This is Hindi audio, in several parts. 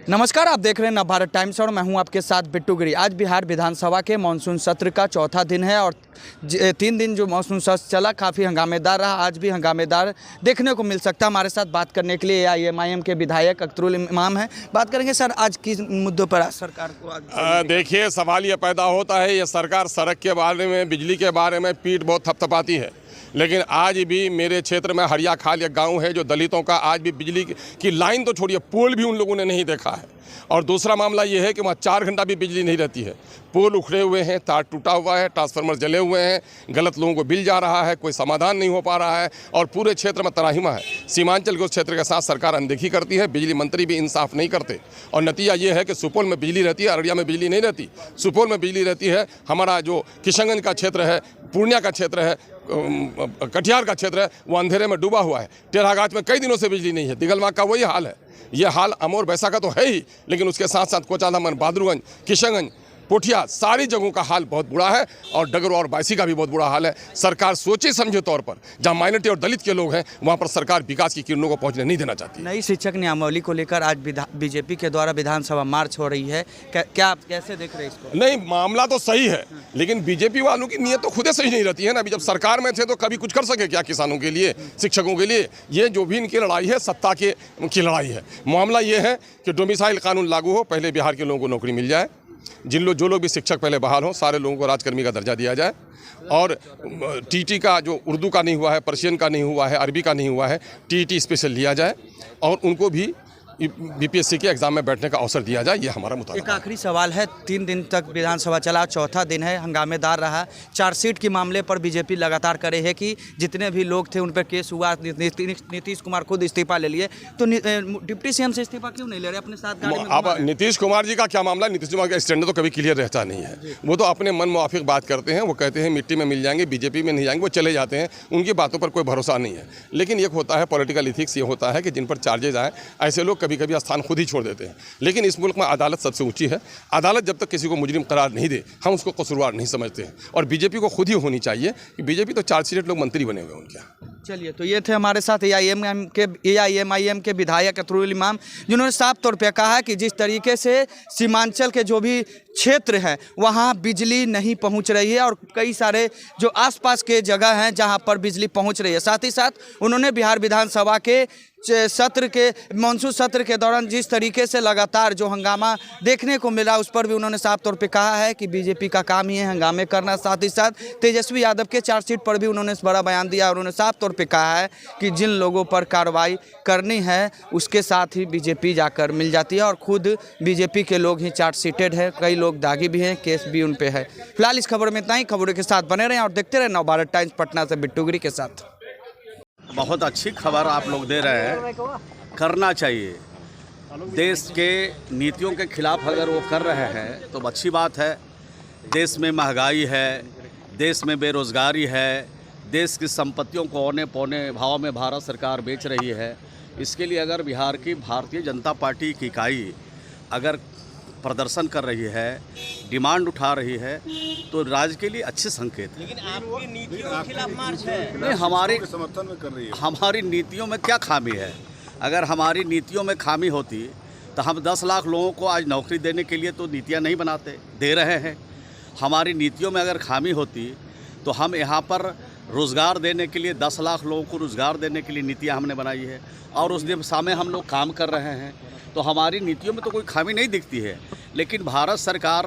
नमस्कार, आप देख रहे हैं नवभारत टाइम्स और मैं हूं आपके साथ बिट्टू गिरी। आज बिहार विधानसभा के मानसून सत्र का चौथा दिन है और 3 दिन जो मानसून सत्र चला काफ़ी हंगामेदार रहा। आज भी हंगामेदार देखने को मिल सकता है। हमारे साथ बात करने के लिए AIMIM के विधायक अख्तरुल इमाम हैं। बात करेंगे सर, आज किस मुद्दों पर आज सरकार को देखिए, सवाल ये पैदा होता है, ये सरकार सड़क के बारे में, बिजली के बारे में पीठ बहुत थपथपाती है, लेकिन आज भी मेरे क्षेत्र में हरिया खाल एक गांव है जो दलितों का आज भी बिजली की लाइन तो छोड़िए, पोल भी उन लोगों ने नहीं देखा है। और दूसरा मामला ये है कि वहाँ 4 घंटा भी बिजली नहीं रहती है। पोल उखड़े हुए हैं, तार टूटा हुआ है, ट्रांसफार्मर जले हुए हैं, गलत लोगों को बिल जा रहा है, कोई समाधान नहीं हो पा रहा है और पूरे क्षेत्र में तराहिमा है। सीमांचल के उस क्षेत्र के साथ सरकार अनदेखी करती है, बिजली मंत्री भी इंसाफ नहीं करते और नतीजा ये है कि सुपौल में बिजली रहती है, अररिया में बिजली नहीं रहती। सुपौल में बिजली रहती है, हमारा जो किशनगंज का क्षेत्र है, पूर्णिया का क्षेत्र है, कटिहार का क्षेत्र है, वो अंधेरे में डूबा हुआ है। टेढ़ागाछ में कई दिनों से बिजली नहीं है। दिगलबाग का वही हाल है। ये हाल अमोर बैसा का तो है ही, लेकिन उसके साथ साथ कोचाधामन, बहादुरगंज, किशनगंज, पोठिया सारी जगहों का हाल बहुत बुरा है और डगरू और बायसी का भी बहुत बुरा हाल है। सरकार सोचे समझे तौर पर जहां माइनॉरिटी और दलित के लोग हैं वहां पर सरकार विकास की किरणों को पहुंचने नहीं देना चाहती। नई शिक्षक नियमावली को लेकर आज बीजेपी के द्वारा विधानसभा मार्च हो रही है, क्या आप कैसे देख रहे हैं इसको? नहीं, मामला तो सही है, लेकिन बीजेपी वालों की नीयत तो खुद सही नहीं रहती है ना। अभी जब सरकार में थे तो कभी कुछ कर सके क्या किसानों के लिए, शिक्षकों के लिए? ये जो भी इनकी लड़ाई है सत्ता की लड़ाई है। मामला ये है कि डोमिसाइल कानून लागू हो, पहले बिहार के लोगों को नौकरी मिल जाए, जो लोग भी शिक्षक पहले बहाल हों, सारे लोगों को राजकर्मी का दर्जा दिया जाए और टीटी का जो उर्दू का नहीं हुआ है, पर्शियन का नहीं हुआ है, अरबी का नहीं हुआ है, टीटी स्पेशल लिया जाए और उनको भी बीपीएससी के एग्जाम में बैठने का अवसर दिया जाए। ये हमारा मुताबिक। एक आखिरी सवाल है, 3 दिन तक विधानसभा चला, चौथा दिन है, हंगामेदार रहा। चार्जशीट के मामले पर बीजेपी लगातार करे है कि जितने भी लोग थे उन पर केस हुआ। नीतीश कुमार खुद इस्तीफा ले लिए, तो डिप्टी सीएम से इस्तीफा क्यों नहीं ले रहे? अपने साथ गाड़ी में अब नीतीश कुमार जी का क्या मामला? नीतीश कुमार का स्टैंड तो कभी क्लियर रहता नहीं है। वो तो अपने मन मुआफिक बात करते हैं। वो कहते हैं मिट्टी में मिल जाएंगे, बीजेपी में नहीं जाएंगे, वो चले जाते हैं। उनकी बातों पर कोई भरोसा नहीं है। लेकिन एक होता है पॉलिटिकल इथिक्स, ये होता है कि जिन पर चार्जेज आए ऐसे लोग कभी कभी स्थान खुद ही छोड़ देते हैं। लेकिन इस मुल्क में अदालत सबसे ऊंची है। अदालत जब तक किसी को मुजरिम करार नहीं दे, हम उसको कसूरवार नहीं समझते हैं। और बीजेपी को खुद ही होनी चाहिए कि बीजेपी तो चार्जशीट लोग मंत्री बने हुए हैं उनके। चलिए, तो ये थे हमारे साथ AIMIM के विधायक अख्तरुल इमाम, जिन्होंने साफ तौर पे कहा है कि जिस तरीके से सीमांचल के जो भी क्षेत्र हैं वहाँ बिजली नहीं पहुँच रही है और कई सारे जो आसपास के जगह हैं जहाँ पर बिजली पहुँच रही है। साथ ही साथ उन्होंने बिहार विधानसभा के मानसून सत्र के दौरान जिस तरीके से लगातार जो हंगामा देखने को मिला उस पर भी उन्होंने साफ तौर पे कहा है कि बीजेपी का काम ही है हंगामे करना। साथ ही साथ तेजस्वी यादव के चार्जशीट पर भी उन्होंने बड़ा बयान दिया और उन्होंने साफ तौर पे कहा है कि जिन लोगों पर कार्रवाई करनी है उसके साथ ही बीजेपी जाकर मिल जाती है और खुद बीजेपी के लोग ही चार्जशीटेड है, कई लोग दागी भी हैं, केस भी उन पे है। फिलहाल इस खबर में इतना ही। खबरों के साथ बने रहें और देखते रहें नवभारत टाइम्स पटना से बिट्टू गिरी के साथ। बहुत अच्छी खबर आप लोग दे रहे हैं, करना चाहिए। देश के नीतियों के खिलाफ अगर वो कर रहे हैं तो अच्छी बात है। देश में महंगाई है, देश में बेरोज़गारी है, देश की संपत्तियों को औने पौने भाव में भारत सरकार बेच रही है। इसके लिए अगर बिहार की भारतीय जनता पार्टी की इकाई अगर प्रदर्शन कर रही है, डिमांड उठा रही है, तो राज्य के लिए अच्छे संकेत है। लेकिन आपकी नीतियों के खिलाफ मार्च है। नहीं, हमारे समर्थन में कर रही है। हमारी नीतियों में क्या खामी है? अगर हमारी नीतियों में खामी होती तो हम 10 लाख लोगों को आज नौकरी देने के लिए तो नीतियां नहीं बनाते, दे रहे हैं। हमारी नीतियों में अगर खामी होती तो हम यहाँ पर रोज़गार देने के लिए 10 लाख लोगों को रोज़गार देने के लिए नीतियाँ हमने बनाई है और उस दिशा में हम लोग काम कर रहे हैं। तो हमारी नीतियों में तो कोई खामी नहीं दिखती है। लेकिन भारत सरकार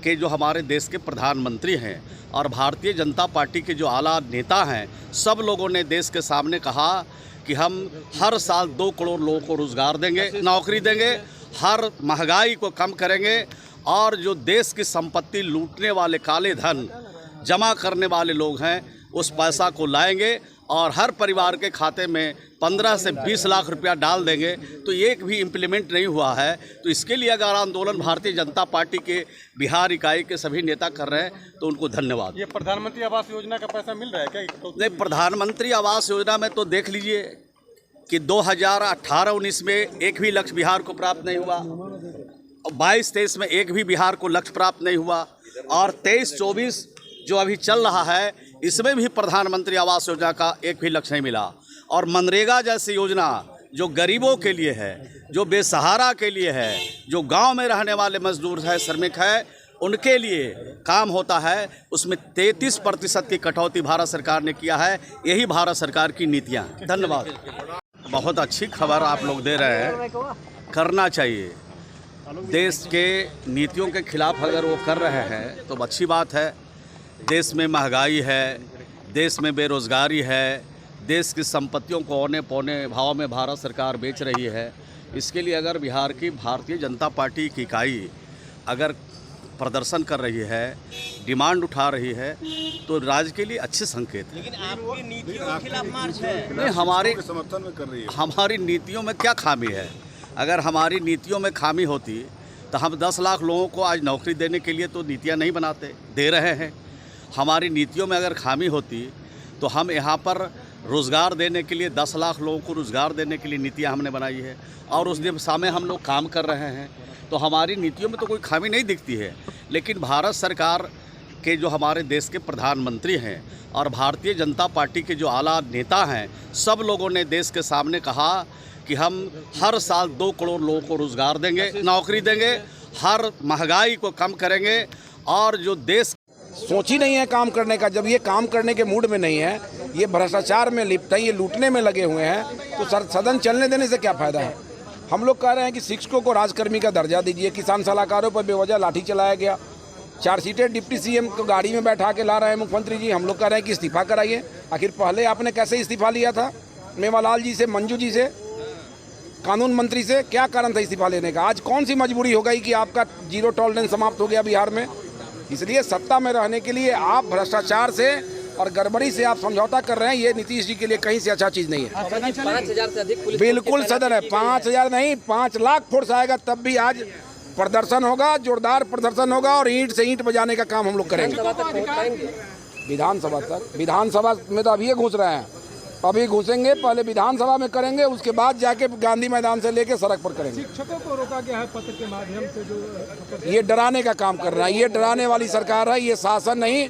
के जो हमारे देश के प्रधानमंत्री हैं और भारतीय जनता पार्टी के जो आला नेता हैं, सब लोगों ने देश के सामने कहा कि हम हर साल 2 करोड़ लोगों को रोज़गार देंगे, नौकरी देंगे, हर महंगाई को कम करेंगे और जो देश की संपत्ति लूटने वाले, काले धन जमा करने वाले लोग हैं, उस पैसा को लाएंगे और हर परिवार के खाते में 15 से 20 लाख रुपया डाल देंगे। तो एक भी इम्प्लीमेंट नहीं हुआ है। तो इसके लिए अगर आंदोलन भारतीय जनता पार्टी के बिहार इकाई के सभी नेता कर रहे हैं तो उनको धन्यवाद। ये प्रधानमंत्री आवास योजना का पैसा मिल रहा है क्या? नहीं, प्रधानमंत्री आवास योजना में तो देख लीजिए कि 2018-19 में एक भी लक्ष्य बिहार को प्राप्त नहीं हुआ, 22-23 में एक भी बिहार को लक्ष्य प्राप्त नहीं हुआ और 23-24 जो अभी चल रहा है इसमें भी प्रधानमंत्री आवास योजना का एक भी लक्ष्य नहीं मिला। और मनरेगा जैसी योजना जो गरीबों के लिए है, जो बेसहारा के लिए है, जो गांव में रहने वाले मजदूर है, श्रमिक है, उनके लिए काम होता है, उसमें 33% की कटौती भारत सरकार ने किया है। यही भारत सरकार की नीतियाँ। धन्यवाद। बहुत अच्छी खबर आप लोग दे रहे हैं, करना चाहिए। देश के नीतियों के खिलाफ अगर वो कर रहे हैं तो अच्छी बात है। देश में महंगाई है, देश में बेरोज़गारी है, देश की संपत्तियों को औने पौने भाव में भारत सरकार बेच रही है। इसके लिए अगर बिहार की भारतीय जनता पार्टी की इकाई अगर प्रदर्शन कर रही है, डिमांड उठा रही है, तो राज्य के लिए अच्छे संकेत है। लेकिन आपकी नीतियों के खिलाफ मार्च है। नहीं, हमारे समर्थन में कर रही है। हमारी नीतियों में क्या खामी है? अगर हमारी नीतियों में खामी होती तो हम 10 लाख लोगों को आज नौकरी देने के लिए तो नीतियाँ नहीं बनाते, दे रहे हैं। हमारी नीतियों में अगर खामी होती तो हम यहाँ पर रोज़गार देने के लिए 10 लाख लोगों को रोज़गार देने के लिए नीतियाँ हमने बनाई है और उस दिशा में हम लोग काम कर रहे हैं। तो हमारी नीतियों में तो कोई खामी नहीं दिखती है। लेकिन भारत सरकार के जो हमारे देश के प्रधानमंत्री हैं और भारतीय जनता पार्टी के जो आला नेता हैं, सब लोगों ने देश के सामने कहा कि हम हर साल 2 करोड़ लोगों को रोज़गार देंगे, नौकरी देंगे, हर महंगाई को कम करेंगे और जो देश सोच ही नहीं है काम करने का। जब ये काम करने के मूड में नहीं है, ये भ्रष्टाचार में लिप्त है, ये लूटने में लगे हुए हैं, तो सदन चलने देने से क्या फ़ायदा है। हम लोग कह रहे हैं कि शिक्षकों को राजकर्मी का दर्जा दीजिए। किसान सलाहकारों पर बेवजह लाठी चलाया गया। 4 सीटें डिप्टी सीएम को गाड़ी में बैठा के ला रहे हैं मुख्यमंत्री जी। हम लोग कह रहे हैं कि इस्तीफा कराइए। आखिर पहले आपने कैसे इस्तीफा लिया था? मेवालाल जी से, मंजू जी से, कानून मंत्री से, क्या कारण था इस्तीफा लेने का? आज कौन सी मजबूरी हो गई कि आपका 0 टॉलरेंस समाप्त हो गया बिहार में? इसलिए सत्ता में रहने के लिए आप भ्रष्टाचार से और गड़बड़ी से आप समझौता कर रहे हैं। ये नीतीश जी के लिए कहीं से अच्छा चीज़ नहीं है। 5,000 से अधिक पुलिस बिल्कुल सदन है। 5,000 नहीं, 5 लाख फोर्स आएगा तब भी आज प्रदर्शन होगा, जोरदार प्रदर्शन होगा और ईंट से ईंट बजाने का काम हम लोग करेंगे। विधानसभा तक, विधानसभा में तो अभी ये घुस रहे हैं, अभी घुसेंगे। पहले विधानसभा में करेंगे, उसके बाद जाके गांधी मैदान से लेके सड़क पर करेंगे। शिक्षकों को रोका गया है पत्र के माध्यम से, जो ये डराने का काम कर रहा है। ये डराने वाली सरकार है, ये शासन नहीं।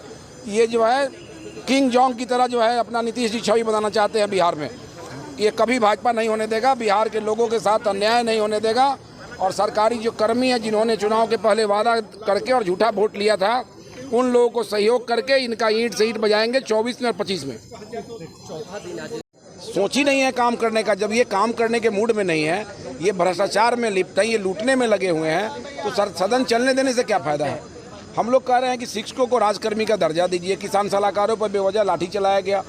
ये जो है किंग जॉन्ग की तरह जो है अपना नीतीश जी छवि बनाना चाहते हैं बिहार में। ये कभी भाजपा नहीं होने देगा। बिहार के लोगों के साथ अन्याय नहीं होने देगा। और सरकारी जो कर्मी हैं, जिन्होंने चुनाव के पहले वादा करके और झूठा वोट लिया था, उन लोगों को सहयोग करके इनका ईंट से ईंट बजाएंगे 24 में और 25 में। सोच ही नहीं है काम करने का। जब ये काम करने के मूड में नहीं है, ये भ्रष्टाचार में लिप्त है, ये लूटने में लगे हुए हैं, तो सदन चलने देने से क्या फ़ायदा है। हम लोग कह रहे हैं कि शिक्षकों को राजकर्मी का दर्जा दीजिए। किसान सलाहकारों पर बेवजह लाठी चलाया गया।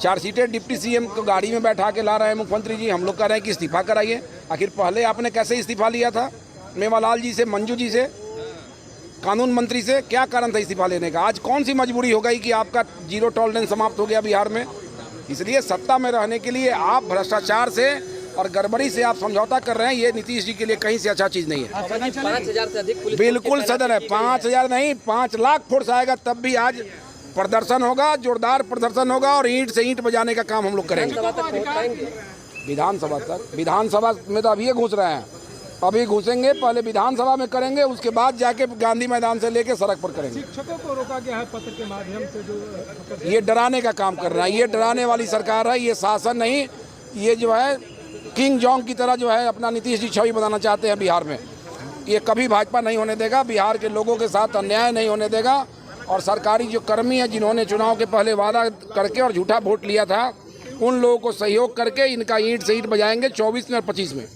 4 सीटें डिप्टी सीएम को गाड़ी में बैठा के ला रहे हैं मुख्यमंत्री जी। हम लोग कह रहे हैं कि इस्तीफा कराइए। आखिर पहले आपने कैसे इस्तीफा लिया था? मेवालाल जी से, मंजू जी से, कानून मंत्री से, क्या कारण था इस्तीफा लेने का? आज कौन सी मजबूरी हो गई कि आपका 0 टॉलरेंस समाप्त हो गया बिहार में? इसलिए सत्ता में रहने के लिए आप भ्रष्टाचार से और गड़बड़ी से आप समझौता कर रहे हैं। ये नीतीश जी के लिए कहीं से अच्छा चीज़ नहीं है। 5,000 से अधिक पुलिस बिल्कुल सदन है। 5,000 नहीं, 5 लाख फोर्स आएगा तब भी आज प्रदर्शन होगा, जोरदार प्रदर्शन होगा और ईंट से ईंट बजाने का काम हम लोग करेंगे। विधानसभा तक, विधानसभा में तो अभी ये घुस रहे हैं, अभी घुसेंगे। पहले विधानसभा में करेंगे, उसके बाद जाके गांधी मैदान से लेके सड़क पर करेंगे। शिक्षकों को रोका गया है पत्र के माध्यम से, जो ये डराने का काम कर रहा है। ये डराने वाली सरकार है, ये शासन नहीं। ये जो है किंग जॉन्ग की तरह जो है अपना नीतीश जी छवि बनाना चाहते हैं बिहार में। ये कभी भाजपा नहीं होने देगा। बिहार के लोगों के साथ अन्याय नहीं होने देगा। और सरकारी जो कर्मी हैं, जिन्होंने चुनाव के पहले वादा करके और झूठा वोट लिया था, उन लोगों को सहयोग करके इनका ईंट से ईंट बजाएंगे 24 में और 25 में।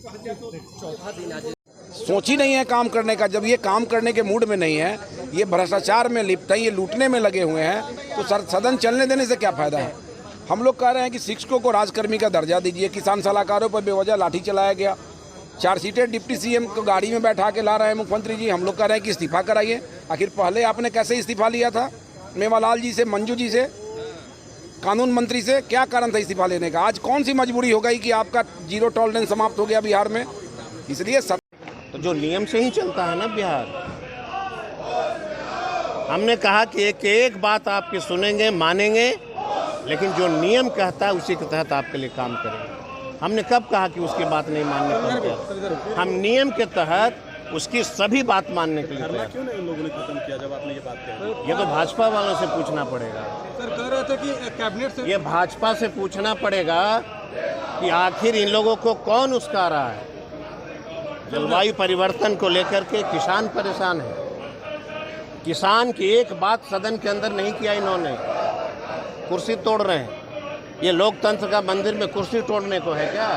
सोच ही नहीं है काम करने का। जब ये काम करने के मूड में नहीं है, ये भ्रष्टाचार में लिप्त है, ये लूटने में लगे हुए हैं, तो सदन चलने देने से क्या फ़ायदा है। हम लोग कह रहे हैं कि शिक्षकों को राजकर्मी का दर्जा दीजिए। किसान सलाहकारों पर बेवजह लाठी चलाया गया। 4 सीटें डिप्टी सीएम को गाड़ी में बैठा के ला रहे हैं मुख्यमंत्री जी। हम लोग कह रहे हैं कि इस्तीफा कराइए। आखिर पहले आपने कैसे इस्तीफा लिया था? मेवालाल जी से, मंजू जी से, कानून मंत्री से, क्या कारण था इस्तीफा लेने का? आज कौन सी मजबूरी हो गई कि आपका 0 टॉलरेंस समाप्त हो गया बिहार में? इसलिए तो जो नियम से ही चलता है ना बिहार। हमने कहा कि एक बात आपकी सुनेंगे, मानेंगे, लेकिन जो नियम कहता है उसी के तहत आपके लिए काम करेंगे। हमने कब कहा कि उसकी बात नहीं मानने पर? हम नियम के तहत उसकी सभी बात मानने के लिए तैयार। क्यों नहीं इन लोगों ने खत्म किया जब आपने ये बात कही? ये तो भाजपा वालों से पूछना पड़ेगा। सर कह रहे थे कि कैबिनेट से, ये भाजपा से पूछना पड़ेगा कि आखिर इन लोगों को कौन उस्का रहा है। जलवायु परिवर्तन को लेकर के किसान परेशान है। किसान की एक बात सदन के अंदर नहीं किया इन्होंने, कुर्सी तोड़ रहे हैं। ये लोकतंत्र का मंदिर में कुर्सी तोड़ने को है क्या?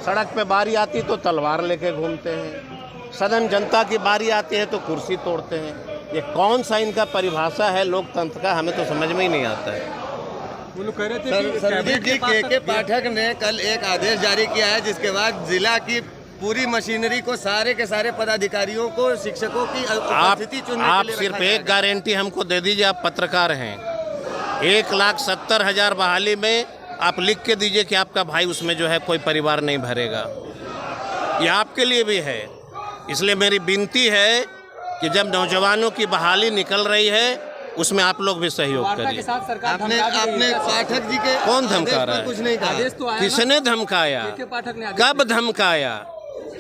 सड़क पे बारी आती तो तलवार लेके घूमते हैं, सदन जनता की बारी आती है तो कुर्सी तोड़ते हैं। ये कौन सा इनका परिभाषा है लोकतंत्र का, हमें तो समझ में ही नहीं आता है। वो लोग कह रहे थे कि संदीप जी के पाठक ने कल एक आदेश जारी किया है, जिसके बाद जिला की पूरी मशीनरी को, सारे के सारे पदाधिकारियों को, शिक्षकों की उपस्थिति चुनने आप के लिए सिर्फ रखा एक गारंटी हमको दे दीजिए, आप पत्रकार हैं। 1,70,000 बहाली में आप लिख के दीजिए कि आपका भाई उसमें जो है कोई परिवार नहीं भरेगा। ये आपके लिए भी है। इसलिए मेरी विनती है कि जब नौजवानों की बहाली निकल रही है उसमें आप लोग भी सहयोग करिए। आपने पाठक जी के कौन धमका रहा है? कुछ नहीं कहा। किसने धमकाया? कब धमकाया?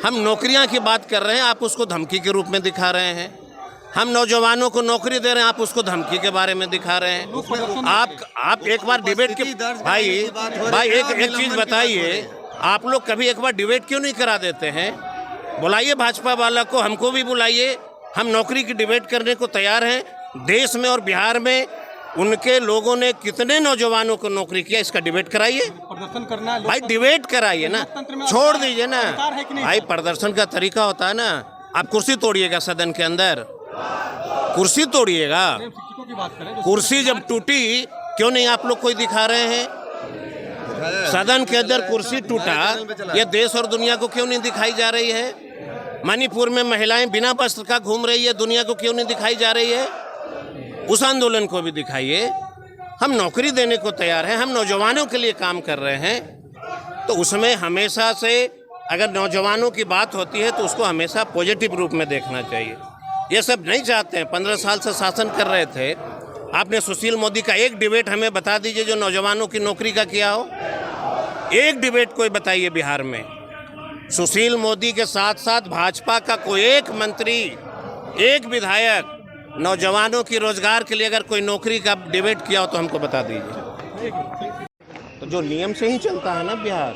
हम नौकरियां की बात कर रहे हैं, आप उसको धमकी के रूप में दिखा रहे हैं। हम नौजवानों को नौकरी दे रहे हैं, आप उसको धमकी के बारे में दिखा रहे हैं। आप एक बार डिबेट के भाई एक चीज बताइए, आप लोग कभी एक बार डिबेट क्यों नहीं करा देते हैं? बुलाइए भाजपा वाला को, हमको भी बुलाइए, हम नौकरी की डिबेट करने को तैयार हैं। देश में और बिहार में उनके लोगों ने कितने नौजवानों को नौकरी किया, इसका डिबेट कराइए। प्रदर्शन करना भाई डिबेट कराइए ना, छोड़ दीजिए ना भाई। प्रदर्शन का तरीका होता है ना, आप कुर्सी तोड़िएगा सदन के अंदर, कुर्सी तोड़िएगा। शिक्षकों की बात करें, कुर्सी जब टूटी क्यों नहीं आप लोग कोई दिखा रहे हैं? सदन के अंदर कुर्सी टूटा, ये देश और दुनिया को क्यों नहीं दिखाई जा रही है? मणिपुर में महिलाएं बिना वस्त्र का घूम रही है, दुनिया को क्यों नहीं दिखाई जा रही है? उस आंदोलन को भी दिखाइए। हम नौकरी देने को तैयार हैं, हम नौजवानों के लिए काम कर रहे हैं। तो उसमें हमेशा से अगर नौजवानों की बात होती है तो उसको हमेशा पॉजिटिव रूप में देखना चाहिए। ये सब नहीं चाहते हैं। 15 साल से शासन कर रहे थे। आपने सुशील मोदी का एक डिबेट हमें बता दीजिए जो नौजवानों की नौकरी का किया हो। एक डिबेट कोई बताइए बिहार में। सुशील मोदी के साथ साथ भाजपा का कोई एक मंत्री, एक विधायक नौजवानों की रोजगार के लिए अगर कोई नौकरी का डिबेट किया हो तो हमको बता दीजिए। तो जो नियम से ही चलता है ना बिहार।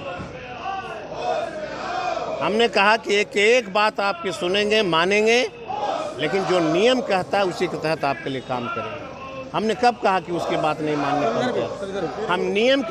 हमने कहा कि एक बात आपकी सुनेंगे, मानेंगे, लेकिन जो नियम कहता है उसी के तहत आपके लिए काम करेंगे। हमने कब कहा कि उसकी बात नहीं मानने को? हम नियम